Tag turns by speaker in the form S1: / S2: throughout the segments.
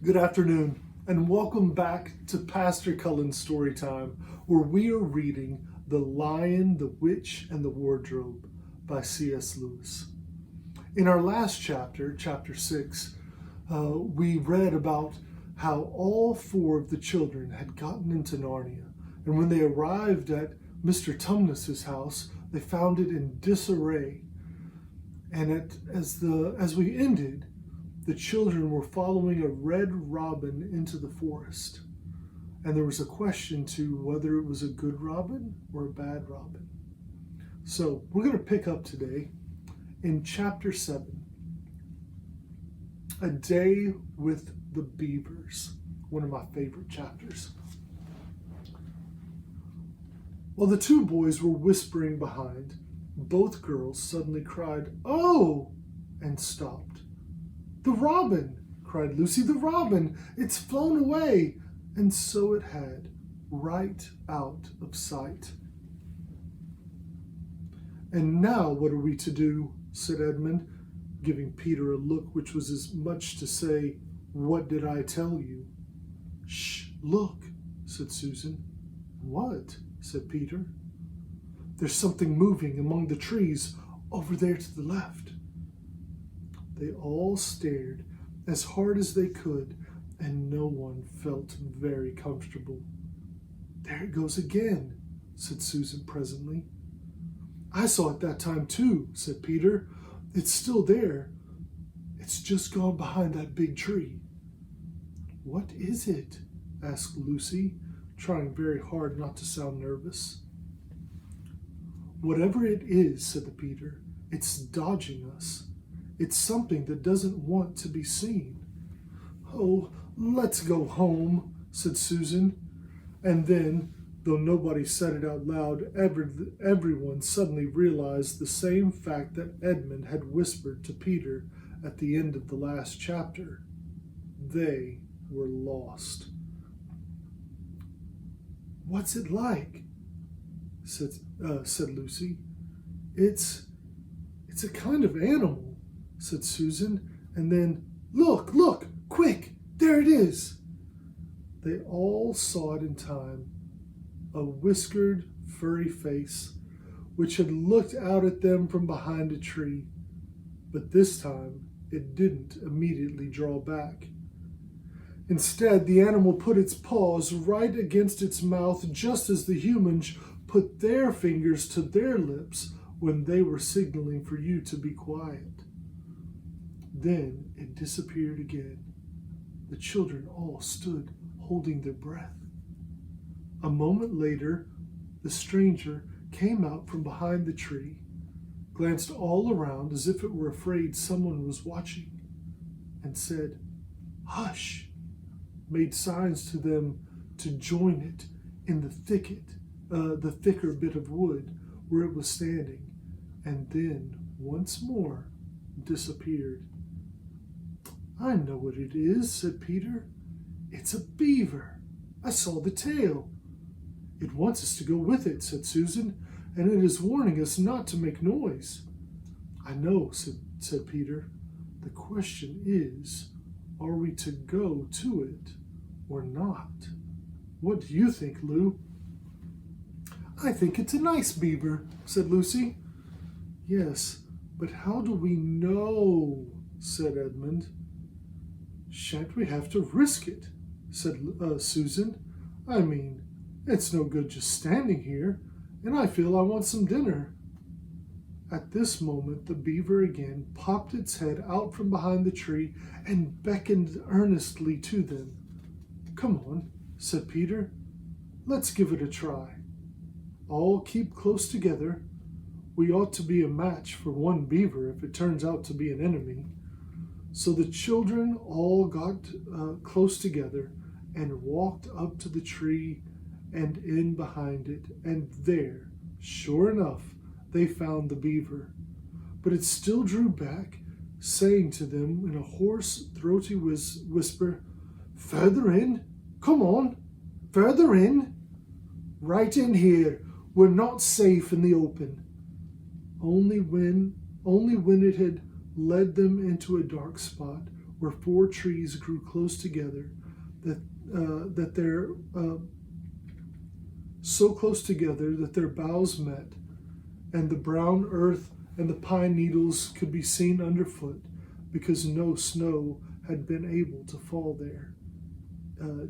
S1: Good afternoon, and welcome back to Pastor Cullen's Storytime, where we are reading The Lion, the Witch, and the Wardrobe by C.S. Lewis. In our last chapter, chapter 6, we read about how all four of the children had gotten into Narnia, and when they arrived at Mr. Tumnus's house, they found it in disarray. And as we ended, the children were following a red robin into the forest. And there was a question to whether it was a good robin or a bad robin. So we're going to pick up today in chapter 7, A Day with the Beavers, one of my favorite chapters. While the two boys were whispering behind, both girls suddenly cried, "Oh!" and stopped. "The robin!" cried Lucy. "The robin! It's flown away!" And so it had, right out of sight. "And now what are we to do?" said Edmund, giving Peter a look which was as much to say, "What did I tell you?" "Shh, look," said Susan. "What?" said Peter. "There's something moving among the trees over there to the left." They all stared as hard as they could, and no one felt very comfortable. "There it goes again," said Susan presently. "I saw it that time too," said Peter. "It's still there. It's just gone behind that big tree." "What is it?" asked Lucy, trying very hard not to sound nervous. "Whatever it is," said the Peter, "it's dodging us. It's something that doesn't want to be seen." "Oh, let's go home," said Susan. And then, though nobody said it out loud, everyone suddenly realized the same fact that Edmund had whispered to Peter at the end of the last chapter. They were lost. "What's it like?" said Lucy. It's a kind of animal," said Susan, and then, look, quick, there it is." They all saw it in time, a whiskered, furry face, which had looked out at them from behind a tree, but this time it didn't immediately draw back. Instead, the animal put its paws right against its mouth, just as the humans put their fingers to their lips when they were signaling for you to be quiet. Then it disappeared again. The children all stood holding their breath. A moment later, the stranger came out from behind the tree, glanced all around as if it were afraid someone was watching, and said, "Hush," made signs to them to join it in the thicket, the thicker bit of wood where it was standing, and then once more disappeared. "I know what it is," said Peter. "It's a beaver. I saw the tail." "It wants us to go with it," said Susan, "and it is warning us not to make noise." "I know," said Peter. "The question is, are we to go to it or not? What do you think, Lou?" "I think it's a nice beaver," said Lucy. "Yes, but how do we know?" said Edmund. "Shan't we have to risk it?" said Susan. "I mean, it's no good just standing here, and I feel I want some dinner." At this moment, the beaver again popped its head out from behind the tree and beckoned earnestly to them. "Come on," said Peter. "Let's give it a try. All keep close together. We ought to be a match for one beaver if it turns out to be an enemy." So the children all got close together and walked up to the tree and in behind it, and there, sure enough, they found the beaver. But it still drew back, saying to them in a hoarse, throaty whisper, "Further in, come on, further in." "Right in here, we're not safe in the open." Only when it had led them into a dark spot where 4 trees grew close together, that they're so close together that their boughs met, and the brown earth and the pine needles could be seen underfoot, because no snow had been able to fall there.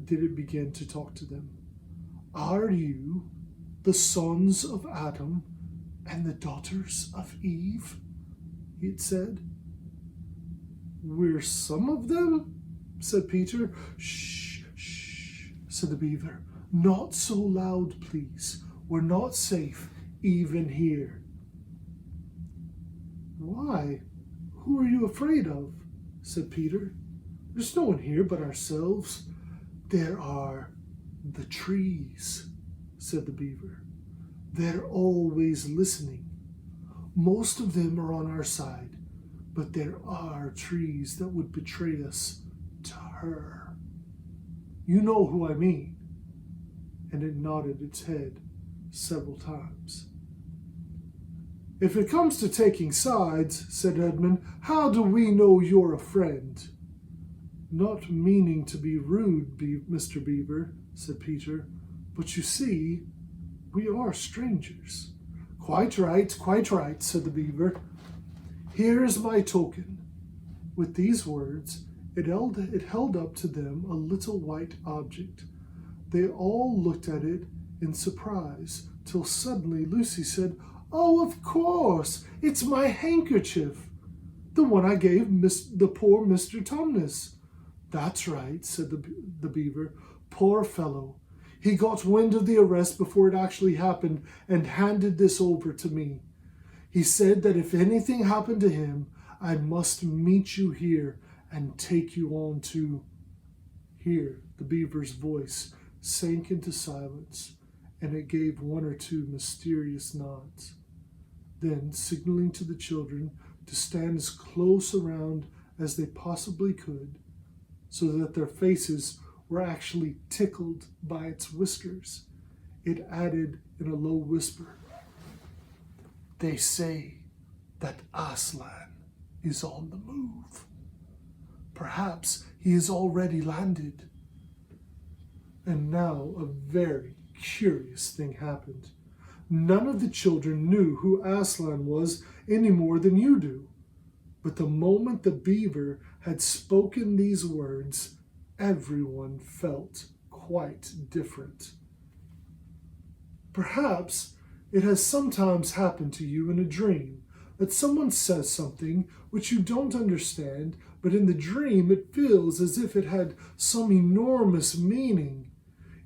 S1: Did it begin to talk to them. Are you the sons of Adam and the daughters of Eve? It said. We're some of them, said Peter. Shh, shh, said the beaver. Not so loud, please. We're not safe, even here. Why? Who are you afraid of? Said Peter. There's no one here but ourselves. There are the trees, said the beaver. They're always listening. Most of them are on our side, but there are trees that would betray us to her. You know who I mean. And it nodded its head several times. If it comes to taking sides, said Edmund, how do we know you're a friend? Not meaning to be rude, Mr. Beaver, said Peter, but you see, we are strangers. Quite right, said the beaver. Here is my token. With these words, it held up to them a little white object. They all looked at it in surprise, till suddenly Lucy said, Oh, of course, it's my handkerchief, the one I gave the poor Mr. Tumnus. That's right, said the beaver. Poor fellow. He got wind of the arrest before it actually happened and handed this over to me. He said that if anything happened to him, I must meet you here and take you on to... Here, the beaver's voice sank into silence, and it gave 1 or 2 mysterious nods. Then, signaling to the children to stand as close around as they possibly could, so that their faces were actually tickled by its whiskers, it added in a low whisper, They say that Aslan is on the move. Perhaps he has already landed. And now a very curious thing happened. None of the children knew who Aslan was any more than you do. But the moment the beaver had spoken these words, everyone felt quite different. Perhaps it has sometimes happened to you in a dream that someone says something which you don't understand, but in the dream it feels as if it had some enormous meaning,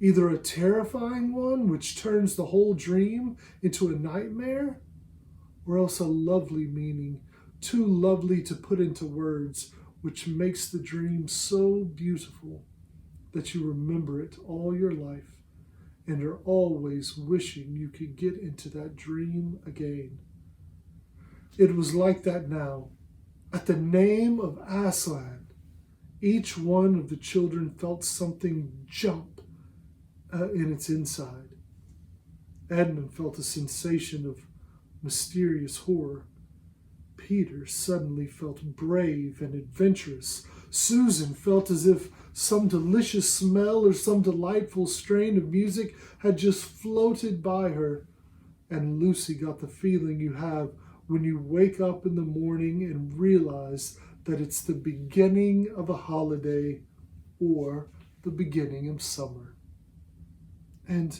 S1: either a terrifying one which turns the whole dream into a nightmare, or else a lovely meaning, too lovely to put into words, which makes the dream so beautiful that you remember it all your life and are always wishing you could get into that dream again. It was like that now. At the name of Aslan, each one of the children felt something jump in its inside. Edmund felt a sensation of mysterious horror. Peter suddenly felt brave and adventurous. Susan felt as if some delicious smell or some delightful strain of music had just floated by her. And Lucy got the feeling you have when you wake up in the morning and realize that it's the beginning of a holiday or the beginning of summer. And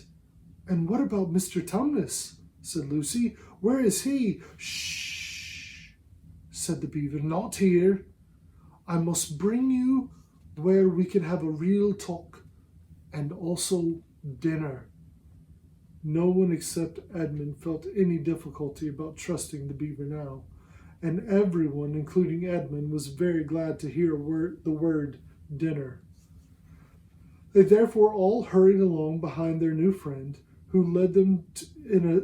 S1: what about Mr. Tumnus? Said Lucy. Where is he? Shh, said the beaver. Not here. I must bring you where we can have a real talk and also dinner. No one except Edmund felt any difficulty about trusting the beaver now, and everyone, including Edmund, was very glad to hear the word dinner. They therefore all hurried along behind their new friend, who led them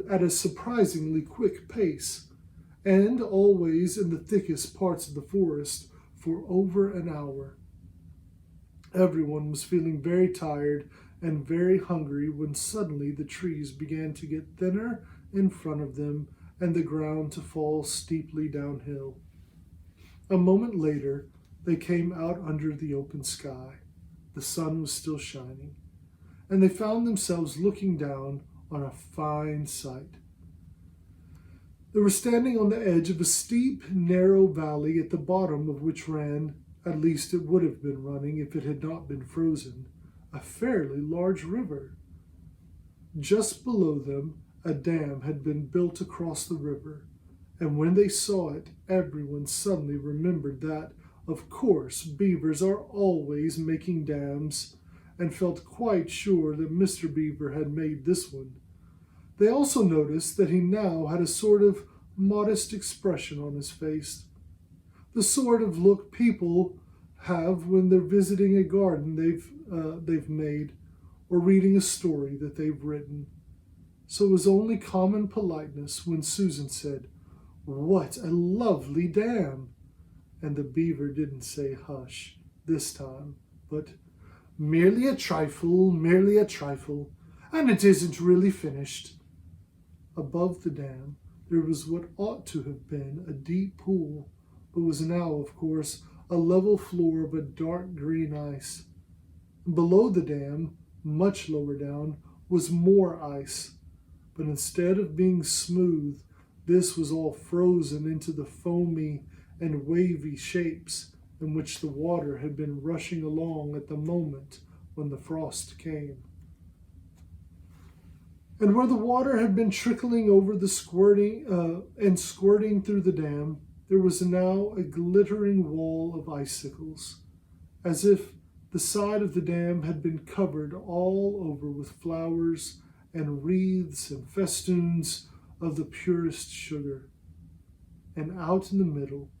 S1: at a surprisingly quick pace, and always in the thickest parts of the forest for over an hour. Everyone was feeling very tired and very hungry when suddenly the trees began to get thinner in front of them and the ground to fall steeply downhill. A moment later, they came out under the open sky. The sun was still shining, and they found themselves looking down on a fine sight. They were standing on the edge of a steep, narrow valley at the bottom of which ran, at least it would have been running if it had not been frozen, a fairly large river. Just below them, a dam had been built across the river, and when they saw it, everyone suddenly remembered that, of course, beavers are always making dams, and felt quite sure that Mr. Beaver had made this one. They also noticed that he now had a sort of modest expression on his face, the sort of look people have when they're visiting a garden they've made, or reading a story that they've written. So it was only common politeness when Susan said, "What a lovely dam!" And the beaver didn't say hush this time, but merely a trifle, and it isn't really finished." Above the dam, there was what ought to have been a deep pool, but was now, of course, a level floor of a dark green ice. Below the dam, much lower down, was more ice, but instead of being smooth, this was all frozen into the foamy and wavy shapes in which the water had been rushing along at the moment when the frost came. And where the water had been trickling over the squirting through the dam, there was now a glittering wall of icicles, as if the side of the dam had been covered all over with flowers and wreaths and festoons of the purest sugar. And out in the middle,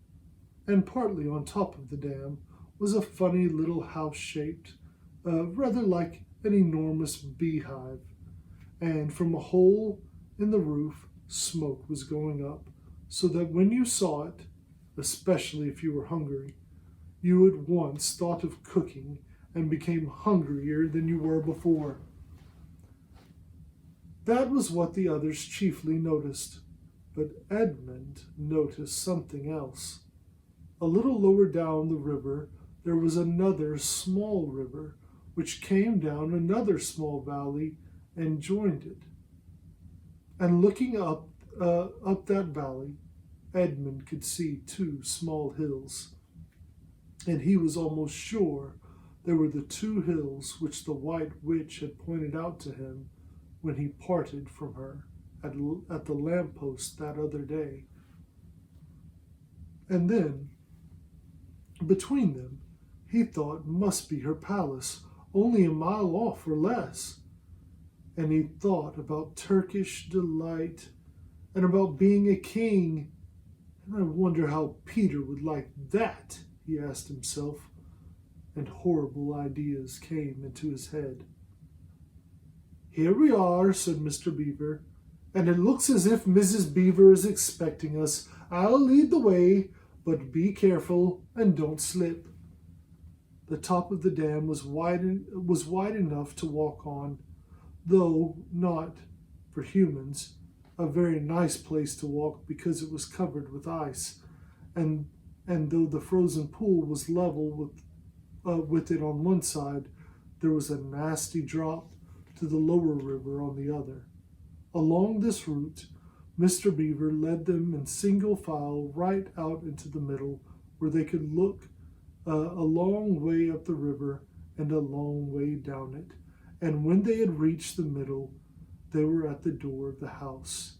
S1: and partly on top of the dam, was a funny little house shaped, rather like an enormous beehive. And from a hole in the roof, smoke was going up, so that when you saw it, especially if you were hungry, you at once thought of cooking and became hungrier than you were before. That was what the others chiefly noticed, but Edmund noticed something else. A little lower down the river, there was another small river, which came down another small valley and joined it. And looking up that valley, Edmund could see two small hills, and he was almost sure they were the two hills which the White Witch had pointed out to him when he parted from her at the lamppost that other day. And then, between them, he thought must be her palace, only a mile off or less. And he thought about Turkish delight and about being a king. And I wonder how Peter would like that, he asked himself, and horrible ideas came into his head. "Here we are," said Mr. Beaver, "and it looks as if Mrs. Beaver is expecting us. I'll lead the way, but be careful and don't slip." The top of the dam was wide enough to walk on, though not, for humans, a very nice place to walk because it was covered with ice, and though the frozen pool was level with it on one side, there was a nasty drop to the lower river on the other. Along this route, Mr. Beaver led them in single file right out into the middle, where they could look a long way up the river and a long way down it. And when they had reached the middle, they were at the door of the house.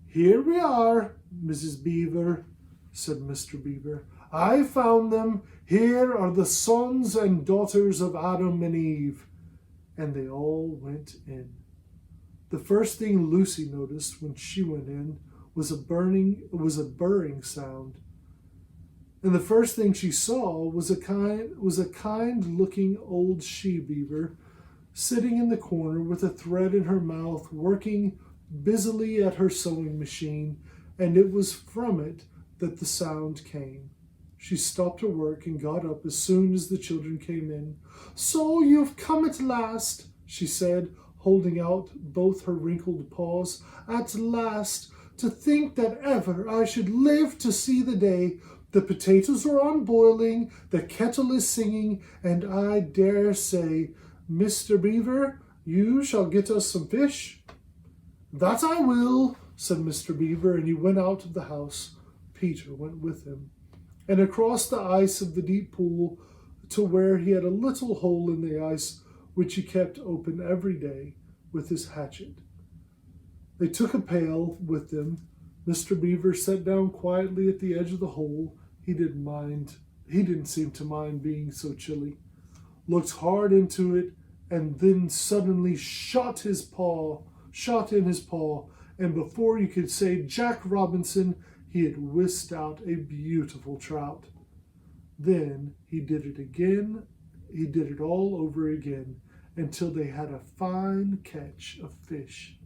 S1: "Here we are, Mrs. Beaver," said Mr. Beaver. "I found them. Here are the sons and daughters of Adam and Eve." And they all went in. The first thing Lucy noticed when she went in was a burring sound. And the first thing she saw was a kind-looking old she-beaver sitting in the corner with a thread in her mouth, working busily at her sewing machine, and it was from it that the sound came. She stopped her work and got up as soon as the children came in. "So you've come at last," she said, holding out both her wrinkled paws. "At last! To think that ever I should live to see the day The potatoes are on boiling, the kettle is singing, and I dare say, Mr. Beaver, you shall get us some fish." "That I will," said Mr. Beaver, and he went out of the house. Peter went with him, and across the ice of the deep pool to where he had a little hole in the ice which he kept open every day with his hatchet. They took a pail with them. Mr. Beaver sat down quietly at the edge of the hole. He didn't seem to mind being so chilly. Looked hard into it, and then suddenly shot in his paw, and before you could say Jack Robinson, he had whisked out a beautiful trout. Then he did it again. He did it all over again until they had a fine catch of fish.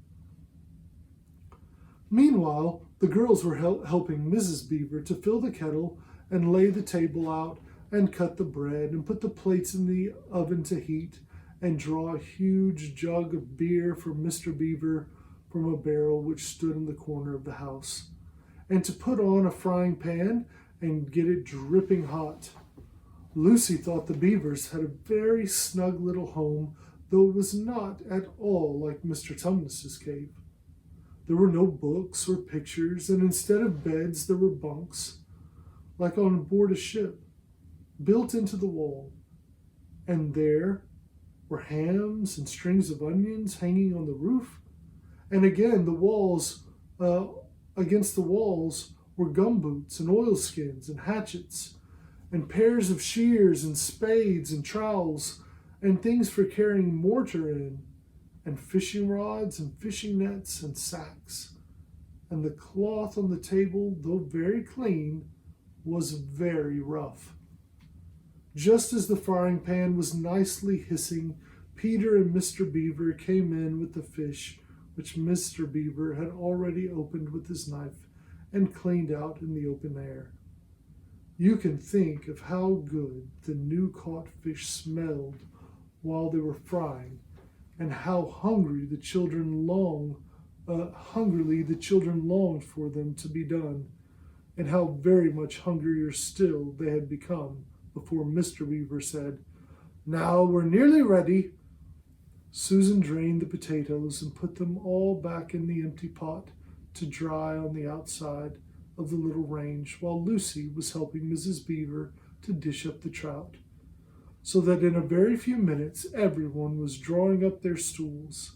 S1: Meanwhile, the girls were helping Mrs. Beaver to fill the kettle and lay the table out and cut the bread and put the plates in the oven to heat and draw a huge jug of beer for Mr. Beaver from a barrel which stood in the corner of the house, and to put on a frying pan and get it dripping hot. Lucy thought the Beavers had a very snug little home, though it was not at all like Mr. Tumnus's cave. There were no books or pictures, and instead of beds there were bunks, like on board a ship, built into the wall. And there were hams and strings of onions hanging on the roof. And again, against the walls were gumboots and oilskins and hatchets and pairs of shears and spades and trowels and things for carrying mortar in, and fishing rods and fishing nets and sacks. And the cloth on the table, though very clean, was very rough. Just as the frying pan was nicely hissing, Peter and Mr. Beaver came in with the fish, which Mr. Beaver had already opened with his knife and cleaned out in the open air. You can think of how good the new caught fish smelled while they were frying, and how hungrily the children longed for them to be done, and how very much hungrier still they had become before Mr. Beaver said, "Now we're nearly ready." Susan drained the potatoes and put them all back in the empty pot to dry on the outside of the little range, while Lucy was helping Mrs. Beaver to dish up the trout, so that in a very few minutes everyone was drawing up their stools.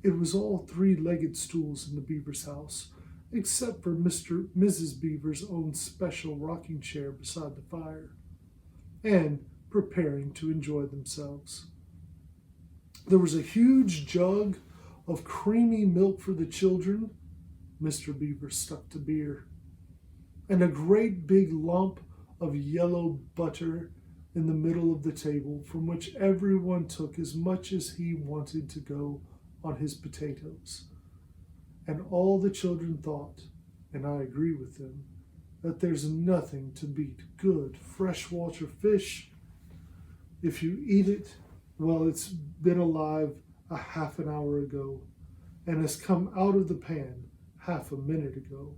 S1: It was all three-legged stools in the Beaver's house, except for Mrs. Beaver's own special rocking chair beside the fire, and preparing to enjoy themselves. There was a huge jug of creamy milk for the children. Mr. Beaver stuck to beer, and a great big lump of yellow butter in the middle of the table, from which everyone took as much as he wanted to go on his potatoes. And all the children thought, and I agree with them, that there's nothing to beat good freshwater fish. If you eat it, well, it's been alive a half an hour ago and has come out of the pan half a minute ago.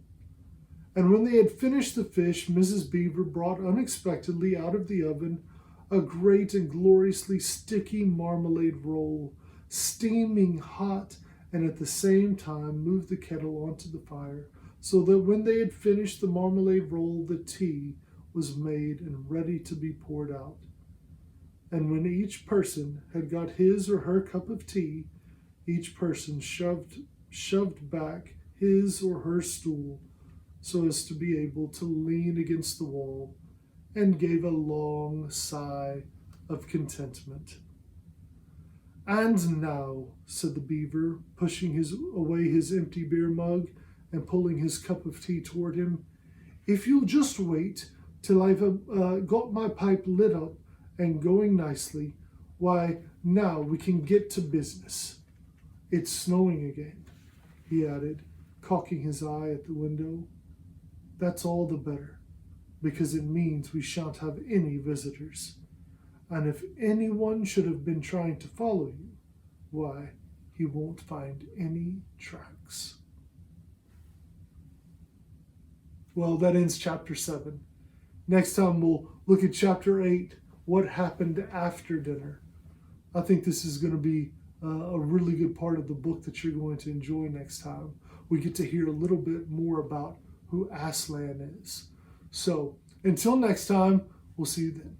S1: And when they had finished the fish, Mrs. Beaver brought unexpectedly out of the oven a great and gloriously sticky marmalade roll, steaming hot, and at the same time moved the kettle onto the fire, so that when they had finished the marmalade roll, the tea was made and ready to be poured out. And when each person had got his or her cup of tea, each person shoved back his or her stool so as to be able to lean against the wall, and gave a long sigh of contentment. "And now," said the Beaver, pushing away his empty beer mug and pulling his cup of tea toward him, "if you'll just wait till I've got my pipe lit up and going nicely, why, now we can get to business. It's snowing again," he added, cocking his eye at the window. "That's all the better, because it means we shan't have any visitors. And if anyone should have been trying to follow you, why, he won't find any tracks." Well, that ends chapter 7. Next time we'll look at chapter 8, what happened after dinner. I think this is going to be a really good part of the book that you're going to enjoy next time. We get to hear a little bit more about who Aslan is. So until next time, we'll see you then.